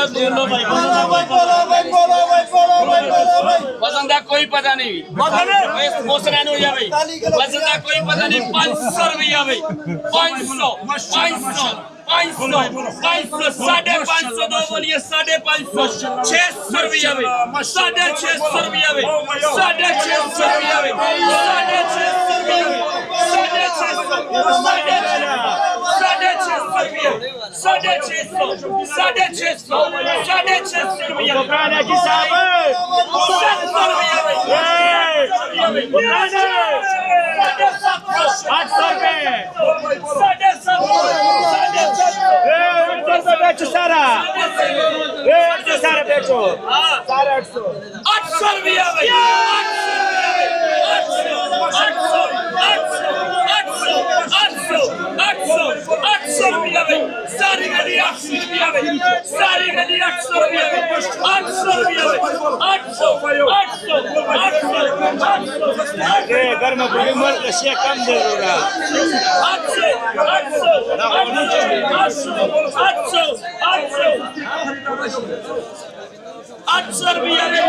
बोलो भाई, वजन का कोई पता नहीं, वजन हो जाए वजन का कोई पता नहीं। 500 रुपया भाई, 500 साढ़े 500 दो बोलिए, 550 600 रुपया भाई, 650 रुपया भाई, 650 रुपया भाई, 650 रुपया भाई, 650 रुपया। सारी गली 800 रुपया में, सारी गली 800 रुपया में, 800 रुपया में, 800 घर में बड़ी मर्द से कम दे रहा 800 रुपया में।